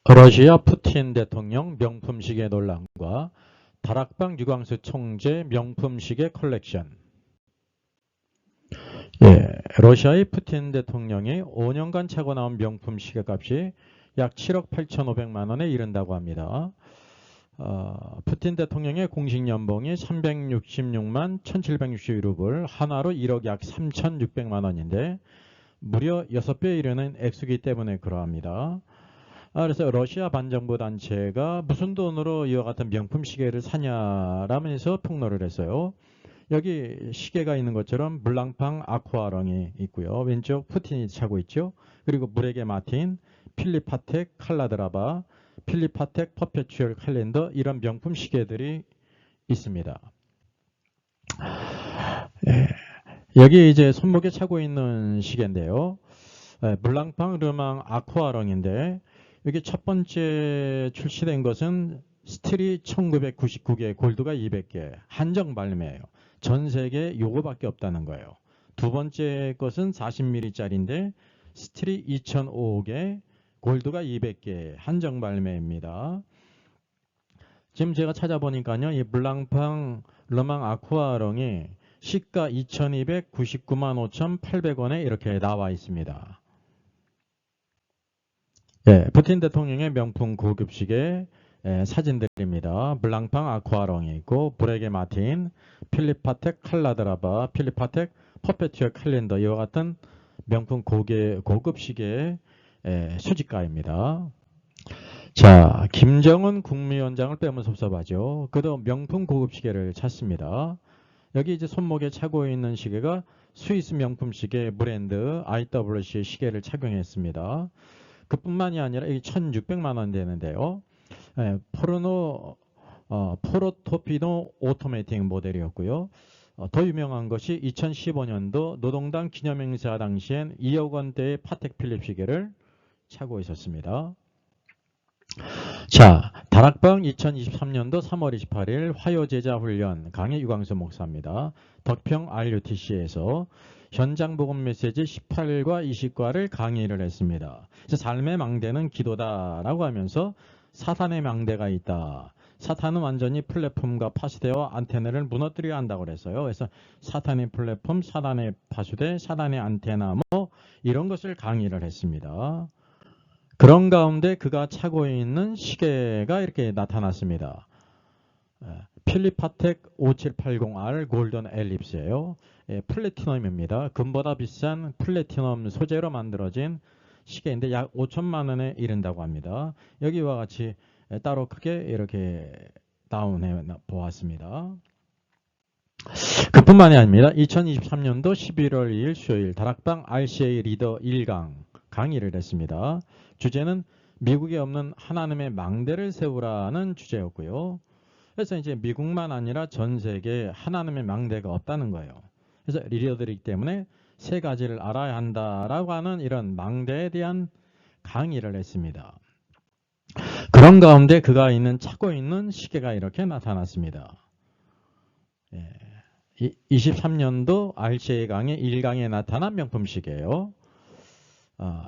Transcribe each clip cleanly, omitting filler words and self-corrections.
러시아 푸틴 대통령 명품 시계 논란과 다락방 유광수 총재 명품 시계 컬렉션. 러시아의 푸틴 대통령이 5년간 차고 나온 명품 시계값이 약 7억 8,500만 원에 이른다고 합니다. 푸틴 대통령의 공식 연봉이 366만 1,761루블, 하나로 1억 약 3,600만 원인데 무려 6배 이르는 액수기 때문에 그러합니다. 그래서 러시아 반정부 단체가 무슨 돈으로 이와 같은 명품 시계를 사냐라면서 폭로를 했어요. 여기 시계가 있는 것처럼 블랑팡 아쿠아렁이 있고요. 왼쪽 푸틴이 차고 있죠. 그리고 브레게 마틴, 필리파텍 칼라드라바, 필리파텍 퍼페추얼 칼렌더, 이런 명품 시계들이 있습니다. 여기 이제 손목에 차고 있는 시계인데요. 블랑팡 르망 아쿠아렁인데 여기 첫 번째 출시된 것은 스틸이 1999개, 골드가 200개, 한정 발매예요. 전 세계에 요거밖에 없다는 거예요. 두 번째 것은 40mm짜리인데 스틸이 2005개, 골드가 200개, 한정 발매입니다. 지금 제가 찾아보니까요, 이 블랑팡 르망 아쿠아렁이 시가 2,299만 5,800원에 이렇게 나와 있습니다. 푸틴 대통령의 명품 고급 시계 사진들입니다. 블랑팡 아쿠아렁이 있고 브레게 마틴, 필리파텍 칼라드라바, 필리파텍 퍼페튜얼 칼렌더, 이와 같은 명품 고급 시계 수집가입니다. 자, 김정은 국무위원장을 빼면 섭섭하죠. 그도 명품 고급 시계를 찾습니다. 여기 이제 손목에 차고 있는 시계가 스위스 명품 시계 브랜드 IWC 시계를 착용했습니다. 그뿐만이 아니라 이게 1,600만 원 되는데요. 포르토피노 오토매틱 모델이었고요. 더 유명한 것이 2015년도 노동당 기념행사 당시엔 2억 원대의 파텍 필립 시계를 차고 있었습니다. 자, 다락방 2023년도 3월 28일 화요제자훈련 강의 유광수 목사입니다. 덕평 RUTC에서 현장 복음 메시지 18과 20과를 강의를 했습니다. 삶의 망대는 기도다라고 하면서 사탄의 망대가 있다. 사탄은 완전히 플랫폼과 파수대와 안테나를 무너뜨려야 한다고 그랬어요. 그래서 사탄의 플랫폼, 사탄의 파수대, 사탄의 안테나 이런 것을 강의를 했습니다. 그런 가운데 그가 차고 있는 시계가 이렇게 나타났습니다. 필리파텍 5780R 골든 엘립스예요. 플래티넘입니다. 금보다 비싼 플래티넘 소재로 만들어진 시계인데 약 5천만 원에 이른다고 합니다. 여기와 같이 따로 크게 이렇게 다운해 보았습니다. 그뿐만이 아닙니다. 2023년도 11월 2일 수요일 다락방 RCA 리더 1강 강의를 했습니다. 주제는 미국에 없는 하나님의 망대를 세우라는 주제였고요. 그래서 이제 미국만 아니라 전 세계에 하나님의 망대가 없다는 거예요. 그래서 리더들이기 때문에 세 가지를 알아야 한다라고 하는 이런 망대에 대한 강의를 했습니다. 그런 가운데 그가 찾고 있는 시계가 이렇게 나타났습니다. 23년도 RCA 강의 1강에 나타난 명품 시계예요.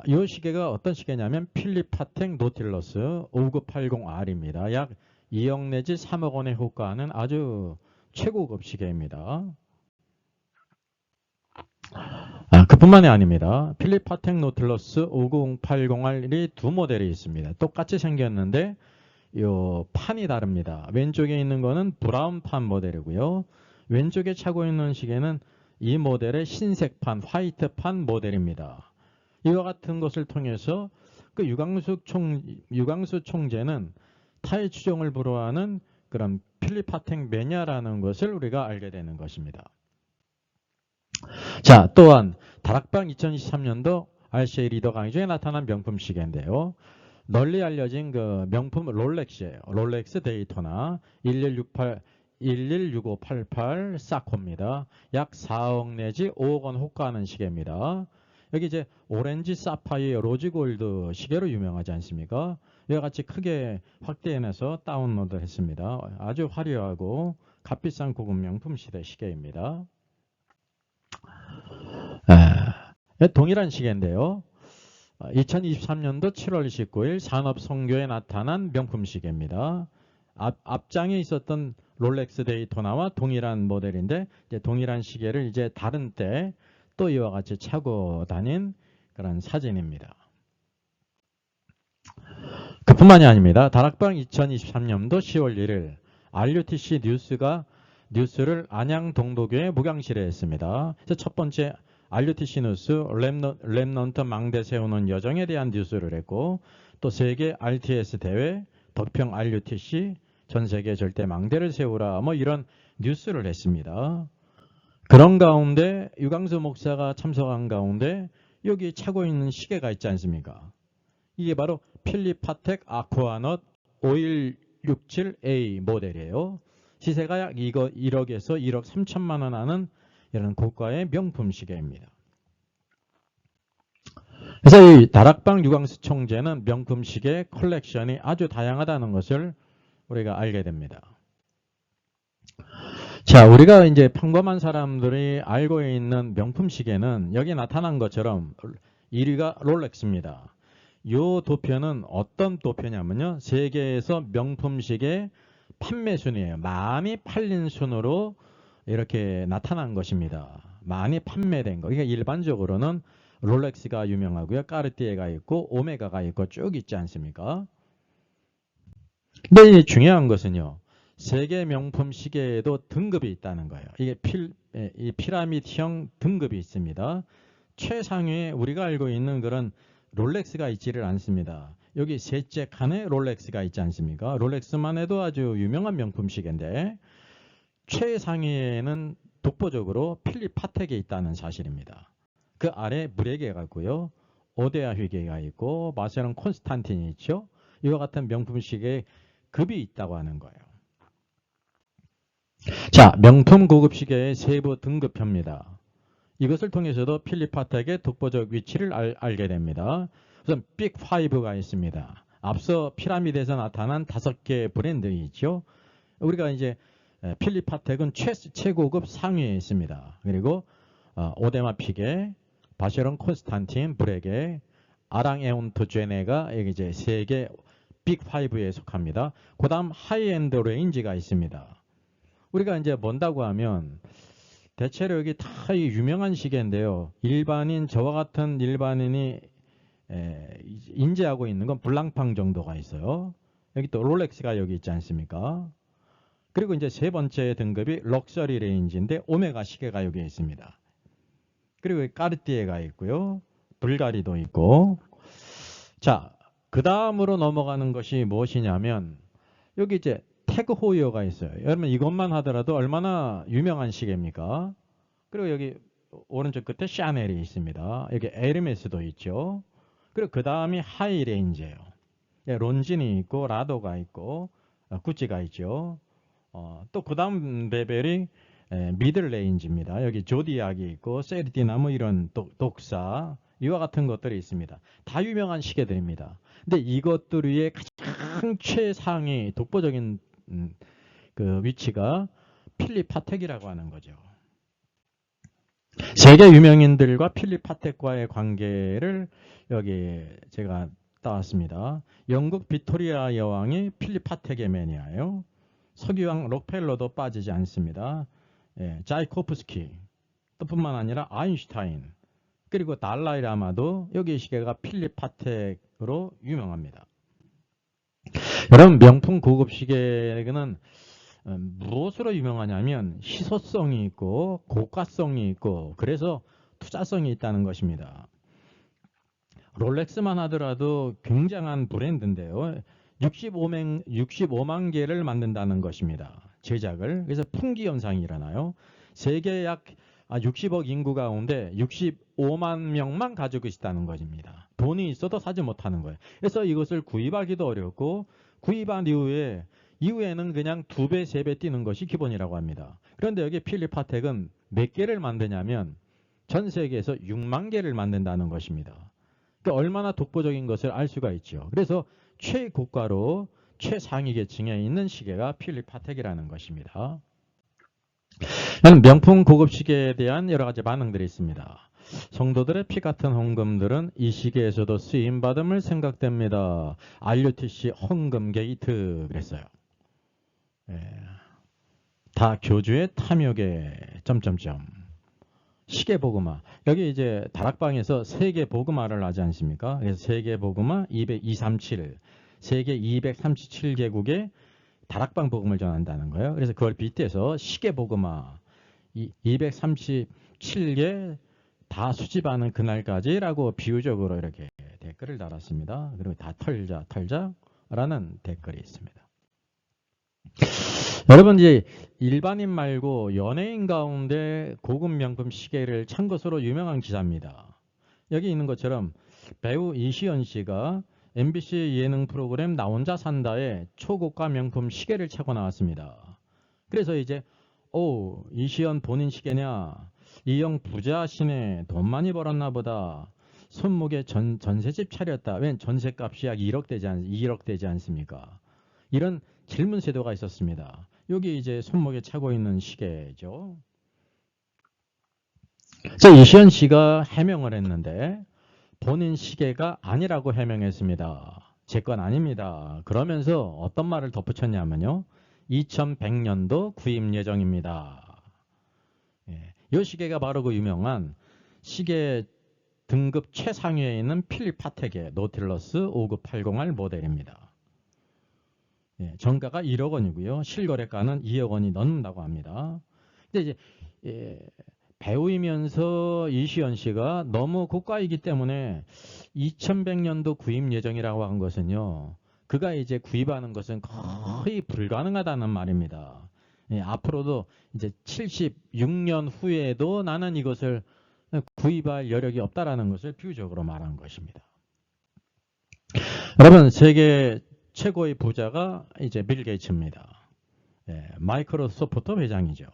이 시계가 어떤 시계냐면 필리파텍 노틸러스 5980R입니다. 약 2억 내지 3억 원에 호가하는 아주 최고급 시계입니다. 그뿐만이 아닙니다. 필리파텍 노틸러스 5080R이 두 모델이 있습니다. 똑같이 생겼는데 이 판이 다릅니다. 왼쪽에 있는 거는 브라운 판 모델이고요. 왼쪽에 차고 있는 시계는 이 모델의 흰색 판, 화이트 판 모델입니다. 이와 같은 것을 통해서 그 유광수 총재는 타의 추종을 불허하는 그런 필리파텍 매니아라는 것을 우리가 알게 되는 것입니다. 자, 또한 다락방 2023년도 RCA 리더 강의 중에 나타난 명품 시계인데요. 널리 알려진 그 명품 롤렉스예요. 롤렉스 데이토나 116588 사코입니다. 약 4억 내지 5억 원 호가하는 시계입니다. 여기 이제 오렌지 사파이어 로즈골드 시계로 유명하지 않습니까? 이와 같이 크게 확대해내서 다운로드 했습니다. 아주 화려하고 값비싼 고급 명품 시계입니다. 동일한 시계인데요. 2023년도 7월 29일 산업선교에 나타난 명품 시계입니다. 앞장에 있었던 롤렉스 데이토나와 동일한 모델인데 이제 동일한 시계를 이제 다른 때 또 이와 같이 차고 다닌 그런 사진입니다. 그뿐만이 아닙니다. 다락방 2023년도 10월 1일 RUTC 뉴스를 안양 동도교회 목양실에 했습니다. 첫 번째 RUTC 뉴스 랩넌트 망대 세우는 여정에 대한 뉴스를 했고 또 세계 RTS 대회 덕평 RUTC 전 세계 절대 망대를 세우라 뭐 이런 뉴스를 했습니다. 그런 가운데 유광수 목사가 참석한 가운데 여기 차고 있는 시계가 있지 않습니까? 이게 바로 필립 파텍 아쿠아넛 5167A 모델이에요. 시세가 약 1억에서 1억 3천만 원 하는 이런 고가의 명품 시계입니다. 그래서 이 다락방 유광수 총재는 명품 시계 컬렉션이 아주 다양하다는 것을 우리가 알게 됩니다. 자, 우리가 이제 평범한 사람들이 알고 있는 명품 시계는 여기 나타난 것처럼 1위가 롤렉스입니다. 이 도표는 어떤 도표냐면요. 세계에서 명품 시계 판매 순이에요. 많이 팔린 순으로 이렇게 나타난 것입니다. 많이 판매된 거. 이게 일반적으로는 롤렉스가 유명하고요. 까르띠에가 있고 오메가가 있고 쭉 있지 않습니까? 근데 중요한 것은요. 세계 명품 시계에도 등급이 있다는 거예요. 이게 이 피라미드형 등급이 있습니다. 최상위에 우리가 알고 있는 그런 롤렉스가 있지를 않습니다. 여기 셋째 칸에 롤렉스가 있지 않습니까? 롤렉스만 해도 아주 유명한 명품 시계인데 최상위에는 독보적으로 필립 파텍이 있다는 사실입니다. 그 아래 브레게가 있고요. 오데아 휘게가 있고 마세론 콘스탄틴이 있죠. 이와 같은 명품 시계의 급이 있다고 하는 거예요. 자, 명품 고급 시계의 세부 등급표입니다. 이것을 통해서도 필립 파텍의 독보적 위치를 알게 됩니다. 우선 빅5가 있습니다. 앞서 피라미드에서 나타난 5개의 브랜드 있죠. 우리가 이제 필립 파텍은 최고급 상위에 있습니다. 그리고 오데마 피게, 바쉐론 콘스탄틴, 브레게, 아랑 에온트 제네가 이제 세계 빅5에 속합니다. 그 다음 하이엔드 레인지가 있습니다. 우리가 이제 뭔다고 하면 대체로 여기 다 유명한 시계인데요. 저와 같은 일반인이 인지하고 있는 건 블랑팡 정도가 있어요. 여기 또 롤렉스가 여기 있지 않습니까? 그리고 이제 세 번째 등급이 럭셔리 레인지인데 오메가 시계가 여기 있습니다. 그리고 까르띠에가 있고요. 불가리도 있고. 자, 그 다음으로 넘어가는 것이 무엇이냐면 여기 이제 태그 호이어가 있어요. 여러분 이것만 하더라도 얼마나 유명한 시계입니까? 그리고 여기 오른쪽 끝에 샤넬이 있습니다. 여기 에르메스도 있죠. 그리고 그 다음이 하이 레인지예요. 론진이 있고 라도가 있고 구찌가 있죠. 또 그 다음 레벨이 미들 레인지입니다. 여기 조디악이 있고 세르디나 뭐 이런 독사 이와 같은 것들이 있습니다. 다 유명한 시계들입니다. 근데 이것들 위에 가장 최상위 독보적인 그 위치가 필립 파텍이라고 하는 거죠. 세계 유명인들과 필립 파텍과의 관계를 여기 제가 따왔습니다. 영국 빅토리아 여왕이 필립 파텍의 매니아예요. 석유왕 록펠러도 빠지지 않습니다. 자이코프스키 뿐만 아니라 아인슈타인 그리고 달라이 라마도 여기 시계가 필립 파텍으로 유명합니다. 여러분 명품 고급 시계는 무엇으로 유명하냐면 희소성이 있고 고가성이 있고 그래서 투자성이 있다는 것입니다. 롤렉스만 하더라도 굉장한 브랜드인데요. 65만 개를 만든다는 것입니다. 제작을. 그래서 풍기 현상이 일어나요. 세계 약 60억 인구 가운데 65만 명만 가지고 있다는 것입니다. 돈이 있어도 사지 못하는 거예요. 그래서 이것을 구입하기도 어렵고 구입한 이후에는 그냥 2배, 3배 뛰는 것이 기본이라고 합니다. 그런데 여기 필립 파텍은 몇 개를 만드냐면 전 세계에서 6만 개를 만든다는 것입니다. 그러니까 얼마나 독보적인 것을 알 수가 있죠. 그래서 최고가로 최상위 계층에 있는 시계가 필립 파텍이라는 것입니다. 명품 고급 시계에 대한 여러 가지 반응들이 있습니다. 성도들의 피 같은 헌금들은 이 시기에서도 쓰임 받음을 생각됩니다. RUTC 헌금 게이트 그랬어요. 예. 다 교주의 탐욕에 점점점. 시계 복음화. 여기 이제 다락방에서 세계 복음화를 하지 않습니까? 그래서 세계 복음화 237, 세계 237개국의 다락방 복음을 전한다는 거예요. 그래서 그걸 빗대서 시계 복음화 237개 다 수집하는 그날까지라고 비유적으로 이렇게 댓글을 달았습니다. 그리고 다 털자라는 댓글이 있습니다. 여러분 이제 일반인 말고 연예인 가운데 고급 명품 시계를 찬 것으로 유명한 기사입니다. 여기 있는 것처럼 배우 이시연 씨가 MBC 예능 프로그램 나 혼자 산다에 초고가 명품 시계를 차고 나왔습니다. 그래서 이제 이시연 본인 시계냐? 이 형 부자시네. 돈 많이 벌었나 보다. 손목에 전세집 차렸다. 웬 전세값이 약 2억 되지 않습니까? 이런 질문 세도가 있었습니다. 여기 이제 손목에 차고 있는 시계죠. 이시연 씨가 해명을 했는데 본인 시계가 아니라고 해명했습니다. 제 건 아닙니다. 그러면서 어떤 말을 덧붙였냐면요. 2100년도 구입 예정입니다. 이 시계가 바로 그 유명한 시계 등급 최상위에 있는 필립 파텍의 노틸러스 5980R 모델입니다. 정가가 1억 원이고요. 실거래가는 2억 원이 넘는다고 합니다. 근데 이제 배우이면서 이시연 씨가 너무 고가이기 때문에 2100년도 구입 예정이라고 한 것은요. 그가 이제 구입하는 것은 거의 불가능하다는 말입니다. 앞으로도 이제 76년 후에도 나는 이것을 구입할 여력이 없다라는 것을 비유적으로 말한 것입니다. 여러분 세계 최고의 부자가 이제 빌 게이츠입니다. 마이크로소프트 회장이죠.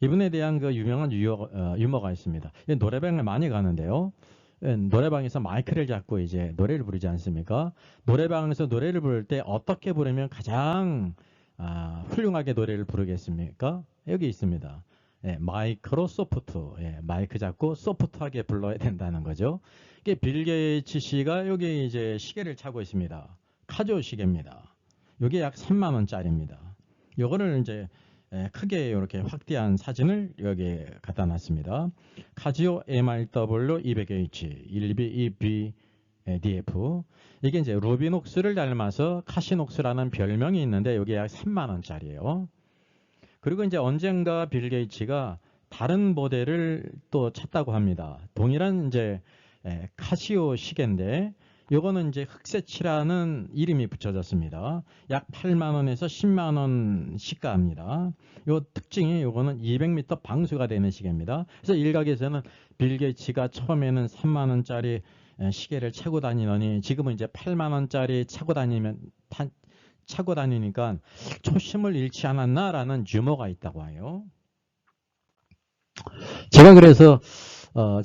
이분에 대한 그 유명한 유머가 있습니다. 노래방을 많이 가는데요. 노래방에서 마이크를 잡고 이제 노래를 부르지 않습니까? 노래방에서 노래를 부를 때 어떻게 부르면 가장 훌륭하게 노래를 부르겠습니까? 여기 있습니다. 마이크로소프트. 마이크 잡고 소프트하게 불러야 된다는 거죠. 이게 빌 게이츠 씨가 여기 이제 시계를 차고 있습니다. 카지오 시계입니다. 이게 약 3만 원짜리입니다. 요거를 이제 크게 이렇게 확대한 사진을 여기 갖다 놨습니다. 카지오 MRW 200H 1B 2B DF 이게 이제 루비녹스를 닮아서 카시녹스라는 별명이 있는데 여기 약 3만 원짜리예요. 그리고 이제 언젠가 빌 게이츠가 다른 모델을 또 찾다고 합니다. 동일한 이제 카시오 시계인데 요거는 이제 흑새치라는 이름이 붙여졌습니다. 약 8만 원에서 10만 원 시가입니다. 요 특징이 요거는 200m 방수가 되는 시계입니다. 그래서 일각에서는 빌 게이츠가 처음에는 3만 원짜리 시계를 차고 다니더니 지금은 이제 8만 원짜리 차고 다니니까 초심을 잃지 않았나라는 유머가 있다고 해요. 제가 그래서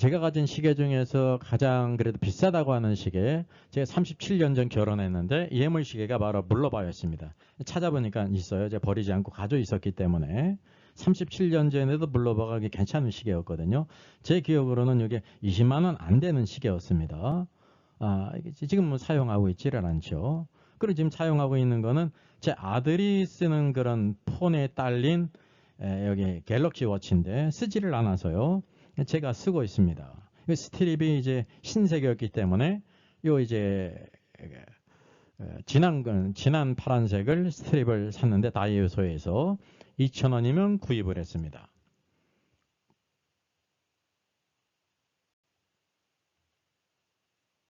제가 가진 시계 중에서 가장 그래도 비싸다고 하는 시계, 제가 37년 전 결혼했는데 예물 시계가 바로 물러바였습니다. 찾아보니까 있어요. 제가 버리지 않고 가지고 있었기 때문에 37년 전에도 물러바가 괜찮은 시계였거든요. 제 기억으로는 이게 20만 원 안 되는 시계였습니다. 지금은 사용하고 있지를 않죠. 그리고 지금 사용하고 있는 거는 제 아들이 쓰는 그런 폰에 딸린 여기 갤럭시 워치인데 쓰지를 않아서요. 제가 쓰고 있습니다. 스트립이 이제 흰색이었기 때문에 요 이제 진한 파란색을 스트립을 샀는데 다이소에서 2,000원이면 구입을 했습니다.